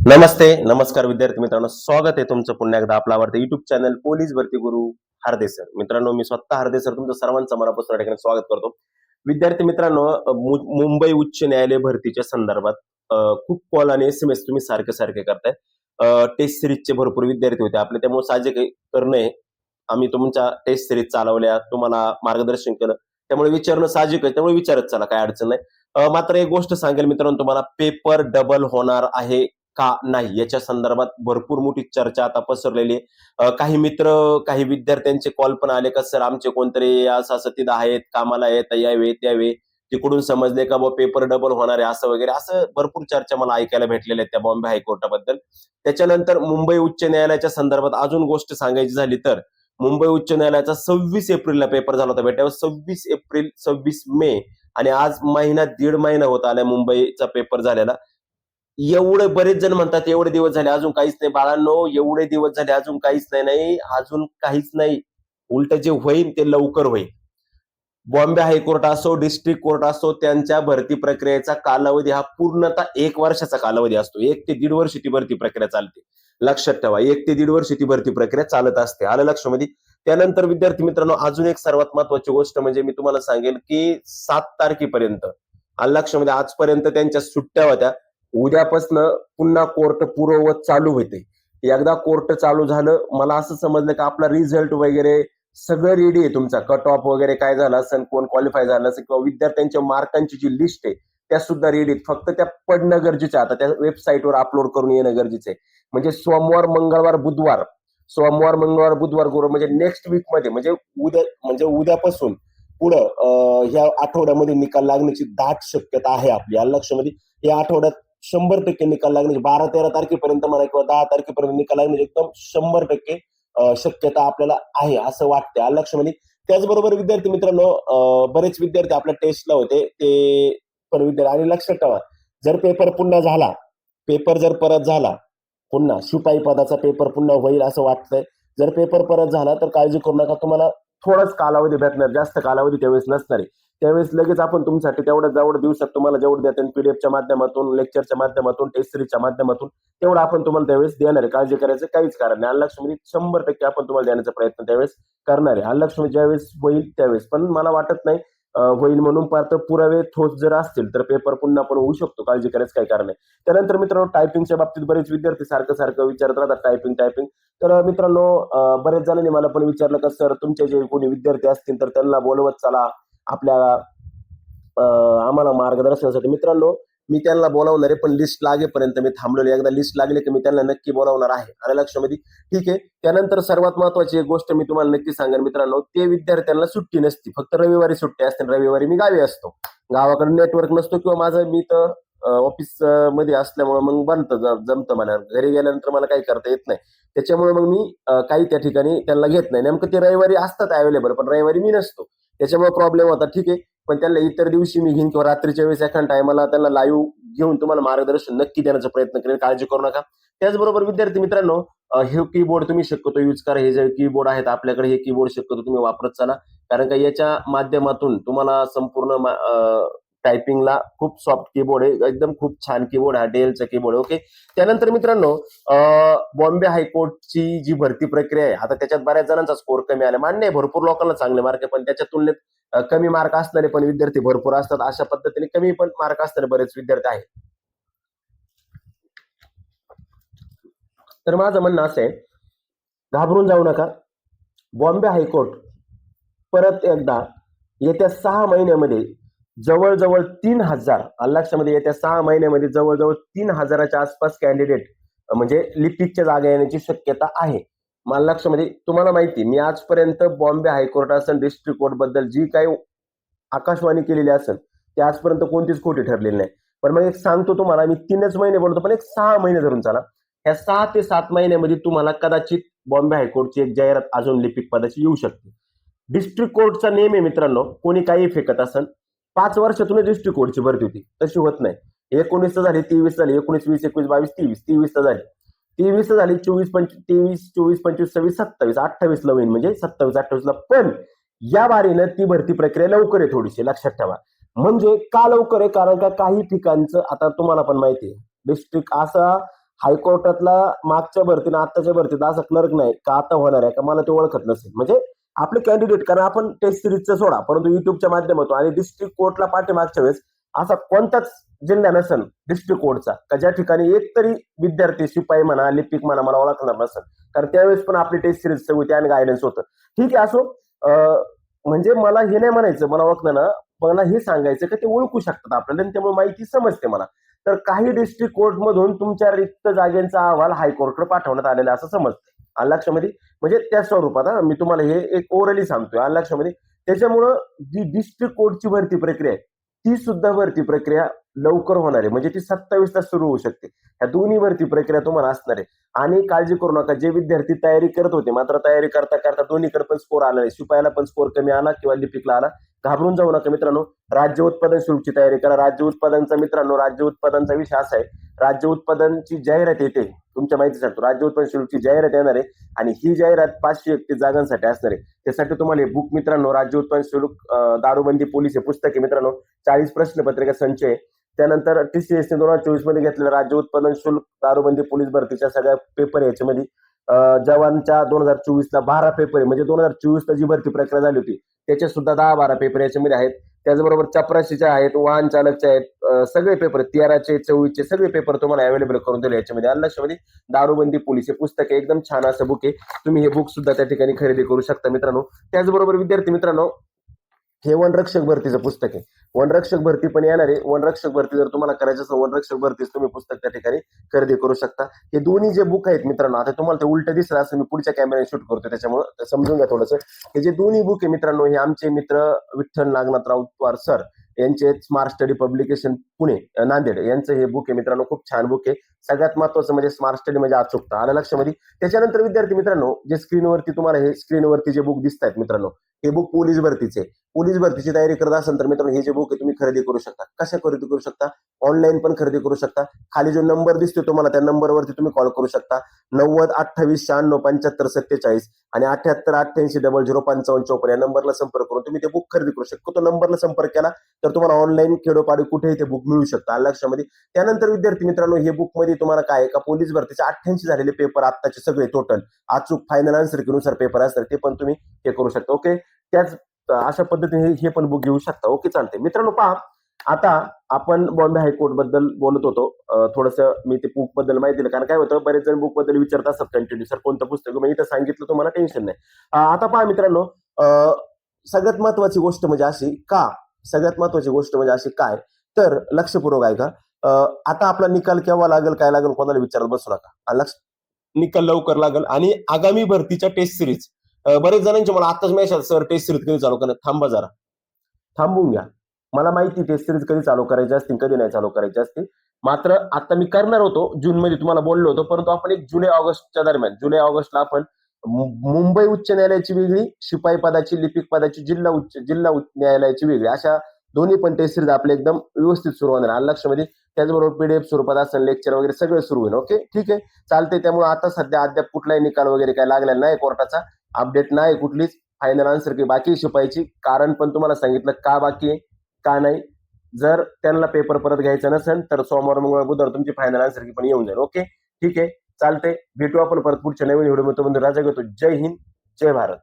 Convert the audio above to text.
नमस्ते, नमस्कार विद्यार्थी मित्रांनो, स्वागत आहे तुमचं पुन्हा एकदा आपला आवडतं युट्यूब चॅनल पोलीस भरती गुरु हार्दे सर. मित्रांनो, मी स्वतः हार्दे सर तुमचं सर्वांचं मनापासून या ठिकाणी स्वागत करतो. विद्यार्थी मित्रांनो, मुंबई उच्च न्यायालय भरतीच्या संदर्भात खूप कॉल आणि SMS तुम्ही सारखे सारखे करताय. टेस्ट सिरीजचे भरपूर विद्यार्थी होते आपले, त्यामुळे साहजिक आहे करणं आहे. आम्ही तुमच्या टेस्ट सिरीज चालवल्या, तुम्हाला मार्गदर्शन केलं, त्यामुळे विचारणं साहजिक आहे, त्यामुळे विचारत चला, काय अडचण नाही. मात्र एक गोष्ट सांगेल मित्रांनो तुम्हाला, पेपर डबल होणार आहे का नाही याच्या संदर्भात भरपूर मोठी चर्चा आता पसरलेली आहे. काही मित्र, काही विद्यार्थ्यांचे कॉल पण आले का सर आमचे कोणतरी असं असं तिथं आहेत, कामाला आहेत, यावे त्यावे, तिकडून समजले का पेपर डबल होणार आहे असं वगैरे, असं भरपूर चर्चा मला ऐकायला भेटलेल्या आहेत त्या बॉम्बे हायकोर्टाबद्दल. त्याच्यानंतर मुंबई उच्च न्यायालयाच्या संदर्भात अजून गोष्ट सांगायची झाली तर, मुंबई उच्च न्यायालयाचा 26 एप्रिलला पेपर झाला होता बेटा. 26 एप्रिल, 26 मे, आणि आज महिना दीड महिना होत आला मुंबईचा पेपर झालेला. एवढे बरेच जण म्हणतात एवढे दिवस झाले अजून काहीच नाही. बाळांनो, एवढे दिवस झाले अजून काहीच नाही, अजून काहीच नाही. उलट जे होईल ते लवकर होईल. बॉम्बे हायकोर्ट असो, डिस्ट्रिक्ट कोर्ट असो, त्यांच्या भरती प्रक्रियेचा कालावधी हा पूर्णतः 1 वर्षाचा कालावधी असतो. 1 ते 1.5 वर्ष ती भरती प्रक्रिया चालते. लक्षात ठेवा, 1 ते 1.5 वर्ष ती भरती प्रक्रिया चालत असते. आलं लक्षामध्ये? त्यानंतर विद्यार्थी मित्रांनो, अजून एक सर्वात महत्वाची गोष्ट म्हणजे मी तुम्हाला सांगेल की 7 तारखेपर्यंत, आलं लक्षामध्ये, आजपर्यंत त्यांच्या सुट्ट्या होत्या. उद्यापासनं पुन्हा कोर्ट पूर्ववत चालू होते. एकदा कोर्ट चालू झालं, मला असं समजलं की आपला रिझल्ट वगैरे सगळं रेडी आहे. तुमचा कट ऑफ वगैरे काय झाला असेल, कोण क्वालिफाय झालं असेल, किंवा विद्यार्थ्यांच्या मार्कांची जी लिस्ट आहे त्या सुद्धा रेडी आहेत. फक्त त्या पडणं गरजेचं आहे. आता त्या वेबसाईटवर अपलोड करून येणं गरजेचं आहे. म्हणजे सोमवार, मंगळवार, बुधवार, गुरुवार, म्हणजे नेक्स्ट वीक मध्ये, म्हणजे उद्यापासून पुढं ह्या आठवड्यामध्ये निकाल लागण्याची दाट शक्यता आहे आपली. या लक्षामध्ये या आठवड्यात 100% निकाल लागण्याची, 12-13 तारखेपर्यंत म्हणा किंवा 10 तारखेपर्यंत निकाल लागण्याची एकदम 100% शक्यता आपल्याला आहे असं वाटते. आलं लक्षामध्ये? त्याचबरोबर विद्यार्थी मित्रांनो, बरेच विद्यार्थी आपल्या टेस्टला होते ते पण विद्यार्थी, आणि लक्षात ठेवा, जर पेपर पुन्हा झाला, पेपर जर परत झाला, पुन्हा शिपाई पदाचा पेपर पुन्हा होईल असं वाटतंय. जर पेपर परत झाला तर काळजी करू नका, तुम्हाला थोडाच कालावधी भेटणार, जास्त कालावधी त्यावेळेस नसणार आहे. त्यावेळेस लगेच आपण तुमच्यासाठी जेवढ्या दिवसात तुम्हाला जेवढं देतात पीडीएफच्या माध्यमातून, लेक्चरच्या माध्यमातून, टेस्ट सिरीजच्या माध्यमातून, तेवढं आपण तुम्हाला त्यावेळेस देणार आहे. काळजी करायचं काहीच कारण नाही. लक्ष्मी 100% आपण तुम्हाला देण्याचा प्रयत्न त्यावेळेस करणार आहे. लक्ष्मी ज्यावेळेस होईल त्यावेळेस, पण मला वाटत नाही होईल म्हणून. पाहतं पुरावे ठोस जर असतील तर पेपर पुन्हा पण होऊ शकतो. काळजी करायचं काही कारण नाही. त्यानंतर मित्रांनो, टायपिंगच्या बाबतीत बरेच विद्यार्थी सारखं सारखं विचारत राहतात, टायपिंग. तर मित्रांनो, बरेच जणांनी मला पण विचारलं का सर तुमचे जे कोणी विद्यार्थी असतील तर त्यांना बोलवत चला आपल्या आम्हाला मार्गदर्शनासाठी. मित्रांनो, मी त्यांना बोलावणार आहे, पण लिस्ट लागेपर्यंत मी थांबलेलो. एकदा लिस्ट लागली की मी त्यांना नक्की बोलावणार आहे. आणि लक्षामध्ये, ठीक आहे. त्यानंतर सर्वात महत्वाची एक गोष्ट मी तुम्हाला नक्की सांगेन मित्रांनो, ते विद्यार्थ्यांना सुट्टी नसती, फक्त रविवारी सुट्टी असते. रविवारी मी गावी असतो, गावाकडे नेटवर्क नसतो, किंवा माझं मी तर ऑफिस मध्ये असल्यामुळे मग जमतं मला. घरी गेल्यानंतर मला काही करता येत नाही, त्याच्यामुळे मग मी काही त्या ठिकाणी त्यांना घेत नाही. नेमकं ते रविवारी असतात अवेलेबल, पण रविवारी मी नसतो, त्याच्यामुळे प्रॉब्लेम होता. ठीक आहे, पण त्यांना इतर दिवशी मी घेईन, किंवा रात्रीच्या वेळेस एखाद्या टायमाला त्यांना लाईव्ह घेऊन तुम्हाला मार्गदर्शन नक्की देण्याचा प्रयत्न करेन. काळजी करू नका. त्याचबरोबर विद्यार्थी मित्रांनो, हे कीबोर्ड तुम्ही शक्यतो यूज करा. हे जे कीबोर्ड आहेत आपल्याकडे, हे कीबोर्ड शक्यतो तुम्ही वापरत चला, कारण का याच्या माध्यमातून तुम्हाला संपूर्ण टायपिंगला खूप सॉफ्ट कीबोर्ड आहे, एकदम खूप छान कीबोर्ड हा डेलचा कीबोर्ड. ओके. त्यानंतर मित्रांनो, बॉम्बे हायकोर्टची जी भरती प्रक्रिया आहे, आता त्याच्यात बऱ्याच जणांचा स्कोर कमी आला. मान्य आहे, भरपूर लोकांना चांगले मार्क आहे, पण त्याच्या तुलनेत कमी मार्क असणारे पण विद्यार्थी भरपूर असतात. अशा पद्धतीने कमी पण मार्क असणारे बरेच विद्यार्थी आहेत. तर माझं म्हणणं असं आहे, घाबरून जाऊ नका. बॉम्बे हायकोर्ट परत एकदा येत्या 6 महिन्यामध्ये जवळजवळ 3,000, लक्षामध्ये, येत्या 6 महिन्यामध्ये जवळजवळ 3,000च्या आसपास कॅन्डिडेट म्हणजे लिपिकच्या जागा येण्याची शक्यता आहे. मला लक्षामध्ये, तुम्हाला माहिती, मी आजपर्यंत बॉम्बे हायकोर्ट असेल, डिस्ट्रिक्ट कोर्ट बद्दल जी काही आकाशवाणी केलेली असेल ते आजपर्यंत कोणतीच खोटी ठरलेली नाही. पण मग एक सांगतो तुम्हाला, मी 3च महिने बोलतो, पण एक 6 महिने धरून चला. या 6 ते 7 महिन्यामध्ये तुम्हाला कदाचित बॉम्बे हायकोर्टची एक जाहिरात अजून लिपिक पदाची येऊ शकते. डिस्ट्रिक्ट कोर्टचा नेम आहे मित्रांनो, कोणी काही फेकत असेल, 5 वर्षातून डिस्ट्रिक्ट कोर्टची भरती होती, तशी होत नाही. 19 झाली, 23 झाली, 19, 20, 21, 22, 23 झाली, 23 झाली, 24, 25, 26, 27, 28 ला होईल, म्हणजे 27, 28 ला. पण या बारीनं ती भरती प्रक्रिया लवकर आहे थोडीशी, लक्षात ठेवा. म्हणजे का लवकर आहे, कारण का काही ठिकाणचं, आता तुम्हाला पण माहिती आहे, डिस्ट्रिक्ट असा हायकोर्टातला मागच्या भरतीनं आत्ताच्या भरतीत असा क्लर्क नाही का आता होणार आहे का मला ते ओळखत नसेल. म्हणजे आपले कॅन्डिडेट, कारण आपण टेस्ट सिरीजचं सोडा, परंतु युट्यूबच्या माध्यमातून आणि डिस्ट्रिक्ट कोर्टला पाठीमागच्या वेळेस असा कोणताच जिल्हा नसेल डिस्ट्रिक्ट कोर्टचा का ज्या ठिकाणी एक तरी विद्यार्थी शिपाई म्हणा लिपिक म्हणा मला ओळखणार नसेल. कारण त्यावेळेस पण आपली टेस्ट सिरीज होती आणि गायडन्स होतं. ठीक आहे असो. म्हणजे मला हे नाही म्हणायचं मला ओळखलं ना, मला हे सांगायचं की ते ओळखू शकतात आपल्याला आणि त्यामुळे माहिती समजते मला. तर काही डिस्ट्रिक्ट कोर्टमधून तुमच्या रिक्त जागेचा अहवाल हायकोर्टकडे पाठवण्यात आलेला असं समजतं. आलं लक्षामध्ये? म्हणजे त्या स्वरूपात मी तुम्हाला हे एक ओरली सांगतोय. आलं लक्षामध्ये? त्याच्यामुळं जी डिस्ट्रिक्ट कोर्टची भरती प्रक्रिया आहे ती सुद्धा भरती प्रक्रिया लवकर होणार आहे. म्हणजे ती 27 तास सुरू होऊ शकते. ह्या दोन्ही भरती प्रक्रिया तुम्हाला असणार आहे. आणि काळजी करू नका, जे विद्यार्थी तयारी करत होते मात्र तयारी करता करता दोन्हीकडे पण स्कोर आला नाही, शिपायाला पण स्कोर कमी आला किंवा लिपिकला आला, घाबरून जाऊ नका मित्रांनो. राज्य उत्पादन शुल्कची तयारी करा. राज्य उत्पादनचा मित्रांनो, राज्य उत्पादनचा विषय असा आहे, राज्य उत्पादनची जाहिरात येते तुमच्या माहितीसाठी. राज्य उत्पादन शुल्कची जाहिरात येणार आहे आणि ही जाहिरात 531 जागांसाठी असणार आहे. त्यासाठी तुम्हाला हे बुक मित्रांनो, राज्य उत्पादन शुल्क दारूबंदी पोलीस हे पुस्तक आहे मित्रांनो. 40 प्रश्नपत्रिका संच आहे. त्यानंतर TCS ने 2024 मध्ये घेतलेलं राज्य उत्पादन शुल्क दारूबंदी पोलीस भरतीच्या सगळ्या पेपर याच्यामध्ये जवानच्या 2024ला 12 पेपर आहे. म्हणजे 2024ला जी भरती प्रक्रिया झाली होती त्याचे सुद्धा 10-12 पेपर याच्यामध्ये आहेत. त्याचबरोबर चपराशीचे आहेत, वाहन चालकचे आहेत, सगळे पेपर 13चे 24चे सगळे पेपर तुम्हाला अवेलेबल करून दिले याच्यामध्ये. आलं लक्षामध्ये? दारूबंदी पोलीस हे पुस्तक आहे, एकदम छान असं बुक आहे. तुम्ही हे बुक सुद्धा त्या ठिकाणी खरेदी करू शकता मित्रांनो. त्याचबरोबर विद्यार्थी मित्रांनो, हे वनरक्षक भरतीचं पुस्तक आहे. वनरक्षक भरती पण येणार आहे. वनरक्षक भरती जर तुम्हाला करायचं असेल वनरक्षक भरतीच तुम्ही पुस्तक त्या ठिकाणी खरेदी करू शकता. हे दोन्ही जे बुक आहेत मित्रांनो, आता तुम्हाला ते उलट दिसलं असं मी पुढच्या कॅमेऱ्याने शूट करतो त्याच्यामुळे समजून घ्या थोडंसं. हे जे दोन्ही बुक आहे मित्रांनो, हे आमचे मित्र विठ्ठल नागनाथराव पवार सर यांचे smart study publication Pune Nanded यांचं हे बुक आहे मित्रांनो. खूप छान बुक आहे. सगळ्यात महत्वाचं म्हणजे स्मार्ट स्टडी म्हणजे अचूकता. आलं लक्षामध्ये? त्याच्यानंतर विद्यार्थी मित्रांनो, जे स्क्रीनवरती तुम्हाला हे स्क्रीनवरती जे बुक दिसत आहेत मित्रांनो, हे बुक पोलीस भरतीचे. पोलीस भरतीची तयारी करत असाल तर मित्रांनो हे जे बुक आहे तुम्ही खरेदी करू शकता. कशा खरेदी करू शकता? ऑनलाईन पण खरेदी करू शकता. खाली जो नंबर दिसतो तुम्हाला त्या नंबरवरती तुम्ही कॉल करू शकता. 90 28 96 75 47 आणि 78 88 00 55 54 या नंबरला संपर्क करून तुम्ही ते बुक खरेदी करू शकता. तो नंबरला संपर्क केला तर तुम्हाला ऑनलाईन खेडोपाडी कुठेही ते बुक मिळू शकतं. आलं लक्षामध्ये? त्यानंतर विद्यार्थी मित्रांनो, हे बुक मध्ये तुम्हाला काय का पोलीस भरतीचे 88 झालेले पेपर आत्ताचे सगळे टोटल अचूक फायनल आन्सर नुसार पेपर असतात ते पण तुम्ही हे करू शकता. ओके, त्याच अशा पद्धतीने हे पण बुक घेऊ शकता. ओके, चालते मित्रांनो. पहा, आता आपण बॉम्बे हायकोर्ट बद्दल बोलत होतो. थोडंसं मी ते बुक बद्दल माहिती दिलं, कारण काय होतं बरेच जण बुक बद्दल विचारत असतात कंटिन्यू, सर कोणतं पुस्तक, मी इथं सांगितलं तुम्हाला टेन्शन नाही. आता पहा मित्रांनो, सगळ्यात महत्वाची गोष्ट म्हणजे अशी का सगळ्यात महत्वाची गोष्ट म्हणजे अशी काय तर लक्षपूर्वक ऐका. आता आपला निकाल केव्हा लागेल काय लागेल कोणाला विचारत बसू नका. लक्ष, निकाल लवकर लागेल. आणि आगामी भरतीच्या टेस्ट सिरीज बरेच जणांचे मला आताच मेसेज, सर टेस्ट सिरीज कधी चालू करणार? थांबा जरा, थांबून घ्या. मला माहिती टेस्ट सिरीज कधी चालू करायची असतील कधी नाही चालू करायची असतील. मात्र आता मी करणार होतो जून मध्ये तुम्हाला बोललो होतो, परंतु आपण एक जुलै ऑगस्टच्या दरम्यान, जुलै ऑगस्टला आपण मुंबई उच्च न्यायालयाची वेगळी, शिपाई पदाची लिपिक पदाची जिल्हा न्यायालयाची वेगळी, अशा दोन्ही पण टेस्ट सिरीज आपले एकदम व्यवस्थित सुरू होणार. आलं लक्षामध्ये? त्याचबरोबर पीडीएफ स्वरूपात असेल, लेक्चर वगैरे सगळं सुरू होईल. ओके, ठीक आहे, चालतंय. त्यामुळे आता सध्या अद्याप कुठलाही निकाल वगैरे काय लागलेला नाही, कोर्टाचा अपडेट नाही कुठलीच. फायनल आन्सर की बाकी शिपायची, कारण पण तुम्हाला सांगितलं का बाकी आहे का नाही. जर त्यांना पेपर परत घ्यायचा नसेल तर सोमवार मंगळवार बुधवार तुमची फायनल आन्सर की पण येऊन जाईल. ओके, ठीक आहे, चालते. भेटू आपण परत पुढच्या नवीन व्हिडिओ मध्ये. राजा घेतो. जय हिंद, जय भारत.